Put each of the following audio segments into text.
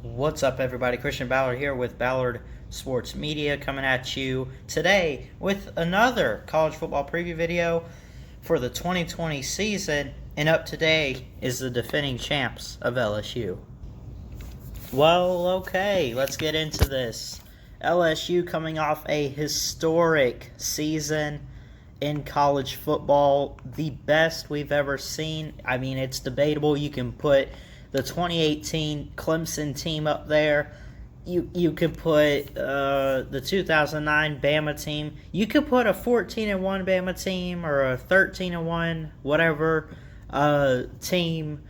What's up, everybody? Christian Ballard here with Ballard Sports Media coming at you today with another college football preview video for the 2020 season. And up today is the defending champs of LSU. Well, okay, let's get into this. LSU coming off a historic season in college football, the best we've ever seen. I mean, it's debatable. You can put the 2018 Clemson team up there. You could put the 2009 Bama team. You could put a 14-1 Bama team or a 13-1 whatever team.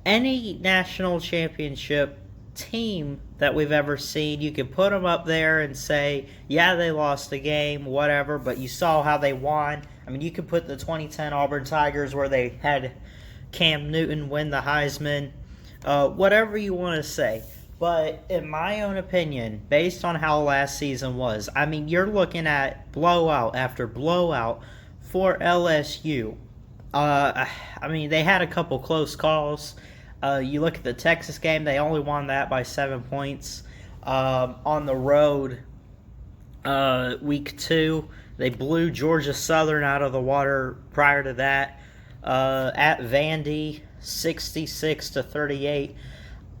Any national championship team that we've ever seen, you could put them up there and say, yeah, they lost a game, whatever, but you saw how they won. I mean, you could put the 2010 Auburn Tigers where they had Cam Newton win the Heisman, whatever you want to say. But in my own opinion, based on how last season was, I mean, you're looking at blowout after blowout for LSU. I mean, they had a couple close calls. You look at the Texas game, they only won that by 7 points. On the road, week 2, they blew Georgia Southern out of the water prior to that. At Vandy, 66-38.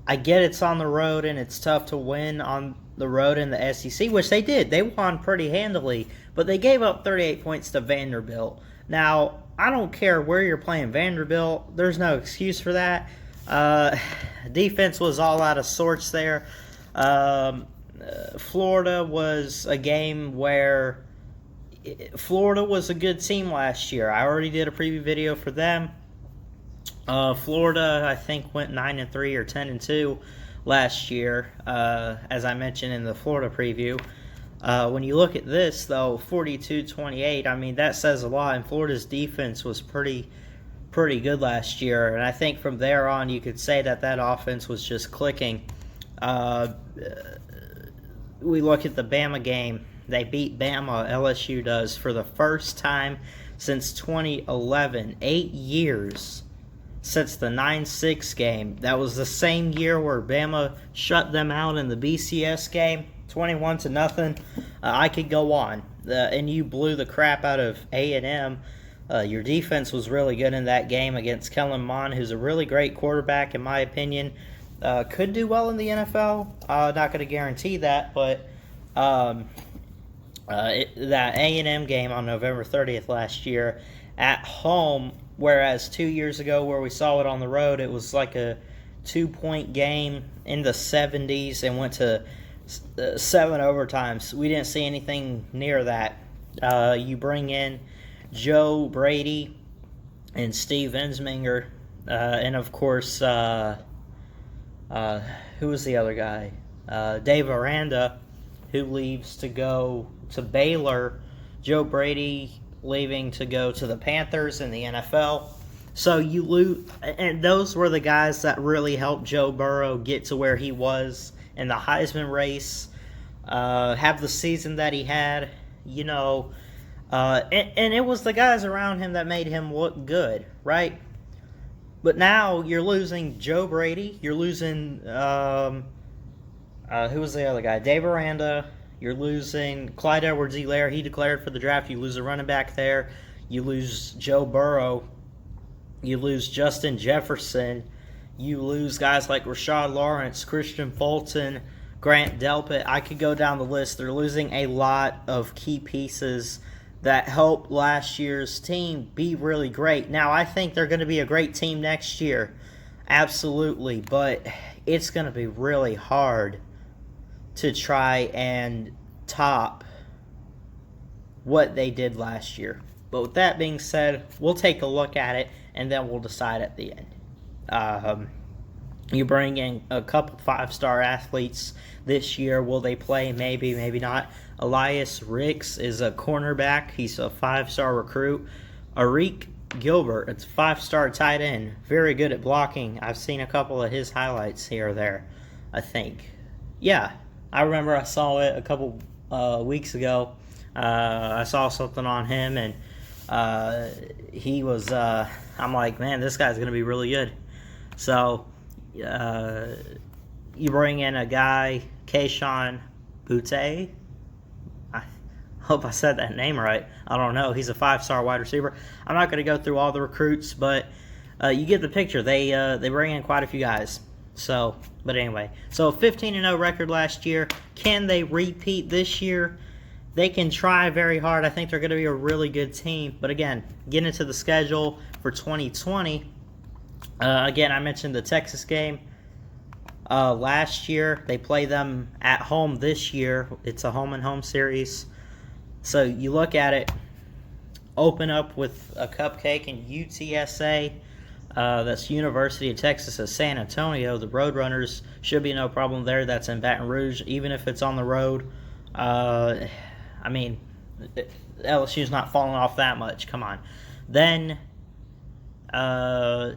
I get it's on the road and it's tough to win on the road in the SEC, which they did. They won pretty handily, but they gave up 38 points to Vanderbilt. Now, I don't care where you're playing Vanderbilt. There's no excuse for that. Defense was all out of sorts there. Florida was a game where Florida was a good team last year. I already did a preview video for them. Florida, I think, went 9-3 or 10-2 last year, as I mentioned in the Florida preview. When you look at this, though, 42-28, I mean, that says a lot. And Florida's defense was pretty good last year. And I think from there on, you could say that offense was just clicking. We look at the Bama game. They beat Bama, LSU does, for the first time since 2011. 8 years since the 9-6 game. That was the same year where Bama shut them out in the BCS game, 21-0. I could go on. And you blew the crap out of A&M. Your defense was really good in that game against Kellen Mond, who's a really great quarterback, in my opinion. Could do well in the NFL. Not going to guarantee that, but that A&M game on November 30th last year at home, whereas 2 years ago where we saw it on the road, it was like a 2-point game in the 70s and went to 7 overtimes. We didn't see anything near that. You bring in Joe Brady and Steve Ensminger, and of course, who was the other guy? Dave Aranda, who leaves to go to Baylor. Joe Brady leaving to go to the Panthers in the NFL. So you lose, and those were the guys that really helped Joe Burrow get to where he was in the Heisman race, have the season that he had, you know. And it was the guys around him that made him look good, right? But now you're losing Joe Brady. You're losing, who was the other guy? Dave Aranda. You're losing Clyde Edwards-Helaire. He declared for the draft. You lose a running back there. You lose Joe Burrow. You lose Justin Jefferson. You lose guys like Rashad Lawrence, Christian Fulton, Grant Delpit. I could go down the list. They're losing a lot of key pieces that helped last year's team be really great. Now, I think they're going to be a great team next year. Absolutely. But it's going to be really hard to try and top what they did last year. But with that being said, we'll take a look at it, and then we'll decide at the end. You bring in a couple 5-star athletes this year. Will they play? Maybe, maybe not. Elias Ricks is a cornerback. He's a 5-star recruit. Arik Gilbert, it's a 5-star tight end. Very good at blocking. I've seen a couple of his highlights here or there, I think. Yeah, I remember I saw it a couple weeks ago. I saw something on him, and he was, I'm like, man, this guy's going to be really good. So, you bring in a guy, Keyshawn Butte. I hope I said that name right. I don't know. He's a 5-star wide receiver. I'm not going to go through all the recruits, but you get the picture. They bring in quite a few guys. So, but anyway, so 15-0 record last year. Can they repeat this year? They can try very hard. I think they're going to be a really good team. But again, getting into the schedule for 2020. Again, I mentioned the Texas game last year. They play them at home this year. It's a home-and-home series. So you look at it, open up with a cupcake in UTSA. That's University of Texas at San Antonio. The Roadrunners should be no problem there. That's in Baton Rouge, even if it's on the road. I mean, LSU's not falling off that much. Come on. Then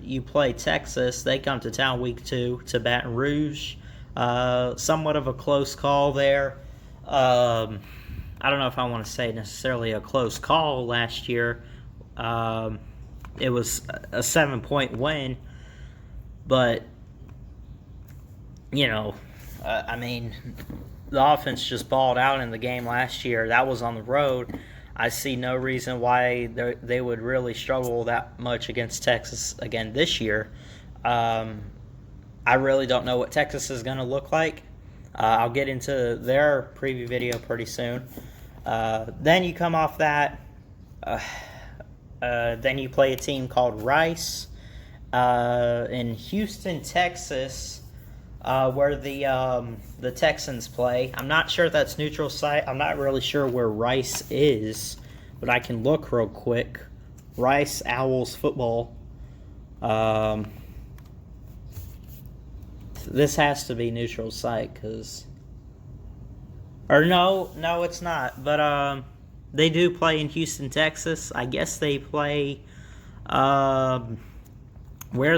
you play Texas. They come to town week 2 to Baton Rouge. Somewhat of a close call there. I don't know if I want to say necessarily a close call last year. It was a 7-point win. But, I mean, the offense just balled out in the game last year. That was on the road. I see no reason why they would really struggle that much against Texas again this year. I really don't know what Texas is going to look like. I'll get into their preview video pretty soon. Then you come off that. Then you play a team called Rice in Houston, Texas. Where the Texans play. I'm not sure if that's neutral site. I'm not really sure where Rice is, but I can look real quick. Rice Owls football. This has to be neutral site because, or no, it's not. But they do play in Houston, Texas. I guess they play where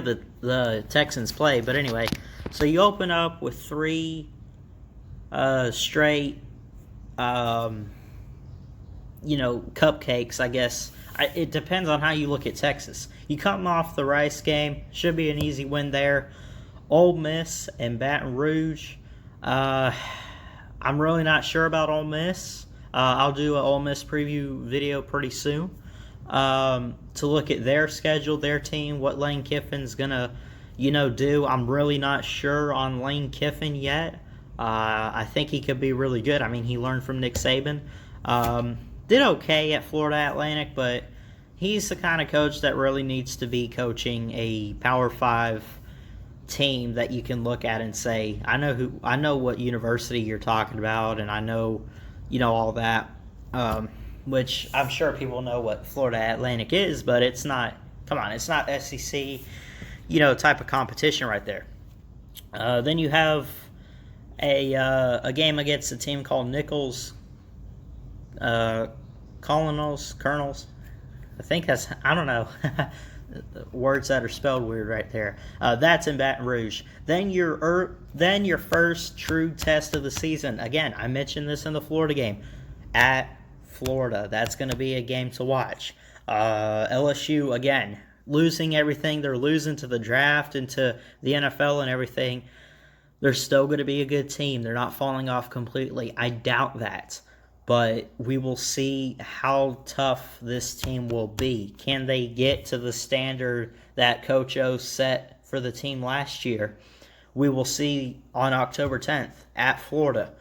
the Texans play. But anyway. So you open up with 3 straight, cupcakes, I guess. It depends on how you look at Texas. You come off the Rice game, should be an easy win there. Ole Miss and Baton Rouge. I'm really not sure about Ole Miss. I'll do an Ole Miss preview video pretty soon to look at their schedule, their team, what Lane Kiffin's going to do. I'm really not sure on Lane Kiffin yet. I think he could be really good. I mean, he learned from Nick Saban. Did okay at Florida Atlantic, but he's the kind of coach that really needs to be coaching a Power 5 team that you can look at and say, I know what university you're talking about, and I know, all that. Which I'm sure people know what Florida Atlantic is, but it's not. Come on, it's not SEC. Type of competition right there. Then you have a game against a team called Nichols Colonels. I think that's, I don't know, words that are spelled weird right there. That's in Baton Rouge. Then your first true test of the season. Again, I mentioned this in the Florida game. At Florida, that's going to be a game to watch. LSU, again, losing everything. They're losing to the draft and to the NFL and everything. They're still going to be a good team. They're not falling off completely. I doubt that. But we will see how tough this team will be. Can they get to the standard that Coach O set for the team last year? We will see on October 10th at Florida.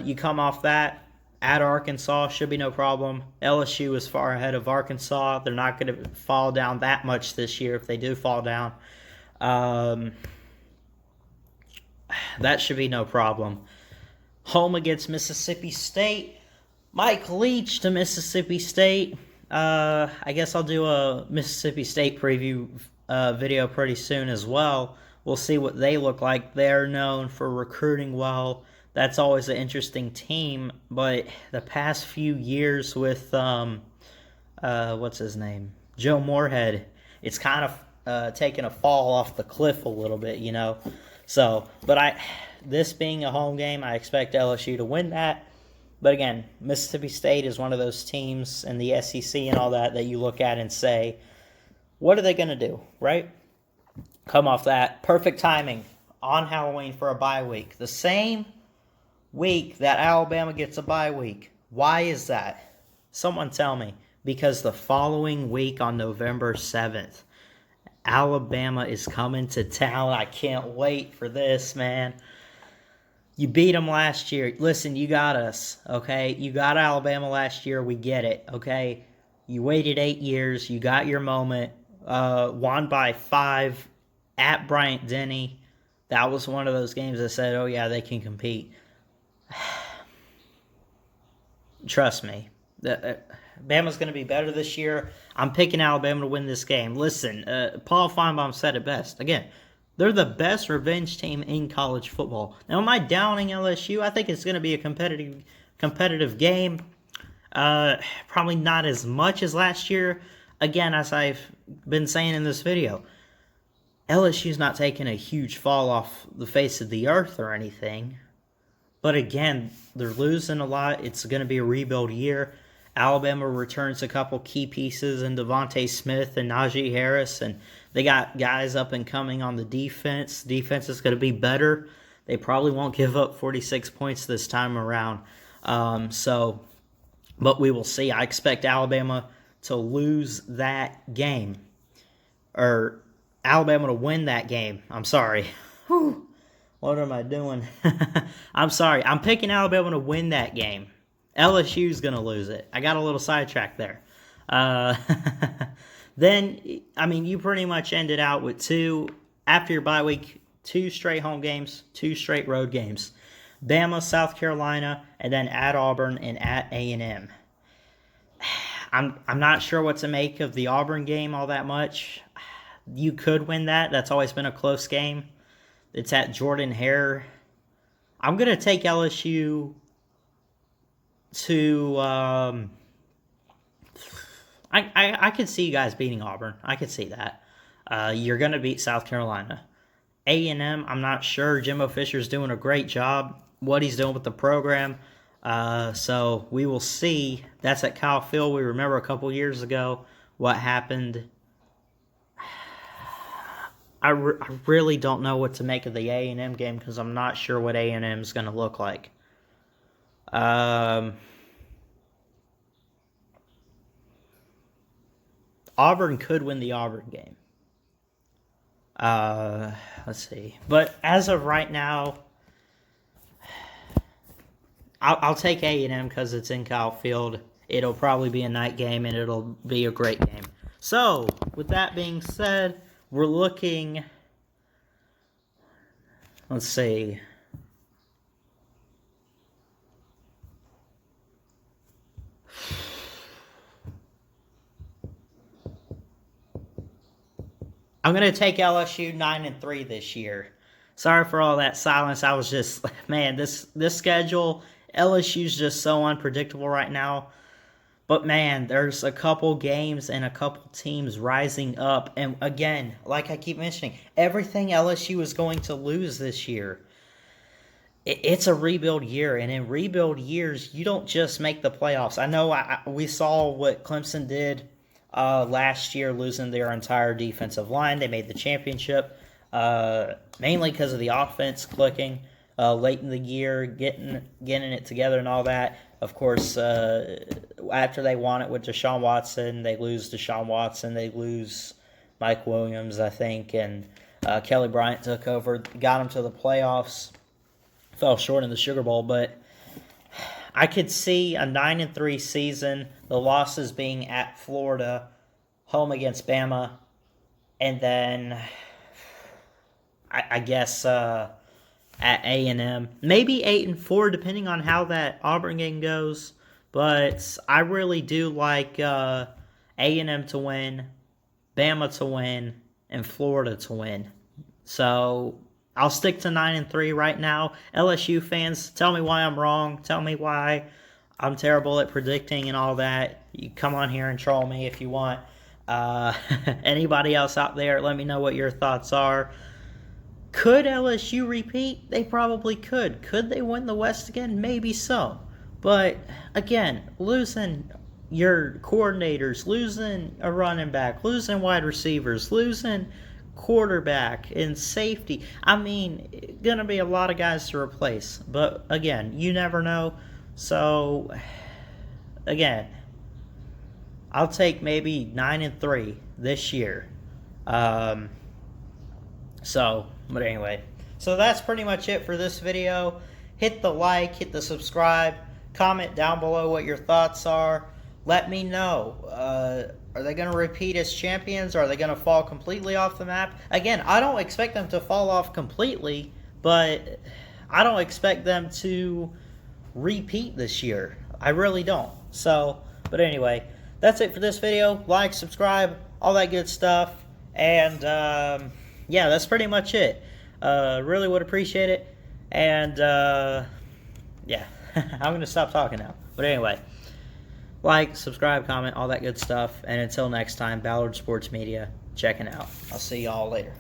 You come off that. At Arkansas, should be no problem. LSU is far ahead of Arkansas. They're not going to fall down that much this year if they do fall down. That should be no problem. Home against Mississippi State. Mike Leach to Mississippi State. I guess I'll do a Mississippi State preview video pretty soon as well. We'll see what they look like. They're known for recruiting well. That's always an interesting team, but the past few years with, what's his name? Joe Moorhead, it's kind of taken a fall off the cliff a little bit, So, but this being a home game, I expect LSU to win that. But again, Mississippi State is one of those teams in the SEC and all that you look at and say, what are they going to do, right? Come off that. Perfect timing. on Halloween for a bye week. The same week that Alabama gets a bye week. Why is that? Someone tell me. Because the following week on November 7th, Alabama is coming to town. I can't wait for this, man. You beat them last year. Listen, you got us, okay? You got Alabama last year. We get it, okay? You waited 8 years. You got your moment. Won by 5 at Bryant-Denny. That was one of those games that said, oh, yeah, they can compete. Trust me. Bama's going to be better this year. I'm picking Alabama to win this game. Listen, Paul Feinbaum said it best. Again, they're the best revenge team in college football. Now, am I downing LSU? I think it's going to be a competitive game. Probably not as much as last year. Again, as I've been saying in this video, LSU's not taking a huge fall off the face of the earth or anything. But again, they're losing a lot. It's going to be a rebuild year. Alabama returns a couple key pieces in Devontae Smith and Najee Harris, and they got guys up and coming on the defense. Defense is going to be better. They probably won't give up 46 points this time around. But we will see. I expect Alabama to lose that game. Or Alabama to win that game. I'm sorry. Whew. What am I doing? I'm sorry. I'm picking Alabama to win that game. LSU's going to lose it. I got a little sidetracked there. Then, I mean, you pretty much ended out with after your bye week, 2 straight home games, 2 straight road games. Bama, South Carolina, and then at Auburn and at A&M. I'm not sure what to make of the Auburn game all that much. You could win that. That's always been a close game. It's at Jordan-Hare. I'm going to take LSU to I could see you guys beating Auburn. I could see that. You're going to beat South Carolina. A&M, I'm not sure. Jimbo Fisher's doing a great job, what he's doing with the program. So we will see. That's at Kyle Field. We remember a couple years ago what happened. I really don't know what to make of the A&M game because I'm not sure what A&M is going to look like. Auburn could win the Auburn game. Let's see. But as of right now, I'll take A&M because it's in Kyle Field. It'll probably be a night game, and it'll be a great game. So, with that being said, we're looking, let's see. I'm going to take LSU 9-3 this year. Sorry for all that silence. I was just, man, this schedule, LSU's just so unpredictable right now. But, man, there's a couple games and a couple teams rising up. And, again, like I keep mentioning, everything LSU is going to lose this year. It's a rebuild year. And in rebuild years, you don't just make the playoffs. I know we saw what Clemson did last year, losing their entire defensive line. They made the championship mainly because of the offense clicking late in the year, getting it together and all that. Of course, after they won it with Deshaun Watson, they lose Deshaun Watson. They lose Mike Williams, I think, and Kelly Bryant took over, got them to the playoffs, fell short in the Sugar Bowl. But I could see a 9-3 season, the losses being at Florida, home against Bama, and then I guess at A&M. Maybe 8-4, depending on how that Auburn game goes. But I really do like A&M to win, Bama to win, and Florida to win. So I'll stick to 9-3 right now. LSU fans, tell me why I'm wrong. Tell me why I'm terrible at predicting and all that. You come on here and troll me if you want. Anybody else out there, let me know what your thoughts are. Could LSU repeat? They probably could. Could they win the West again? Maybe so. But, again, losing your coordinators, losing a running back, losing wide receivers, losing quarterback and safety. I mean, going to be a lot of guys to replace. But again, you never know. So, again, I'll take maybe 9-3 this year. But anyway. So that's pretty much it for this video. Hit the like, hit the subscribe, comment down below what your thoughts are. Let me know. Are they going to repeat as champions? Or are they going to fall completely off the map? Again, I don't expect them to fall off completely, but I don't expect them to repeat this year. I really don't. But anyway, that's it for this video. Like, subscribe, all that good stuff. And, yeah, that's pretty much it. Really would appreciate it. And, yeah, I'm going to stop talking now. But anyway. Like, subscribe, comment, all that good stuff. And until next time, Ballard Sports Media checking out. I'll see y'all later.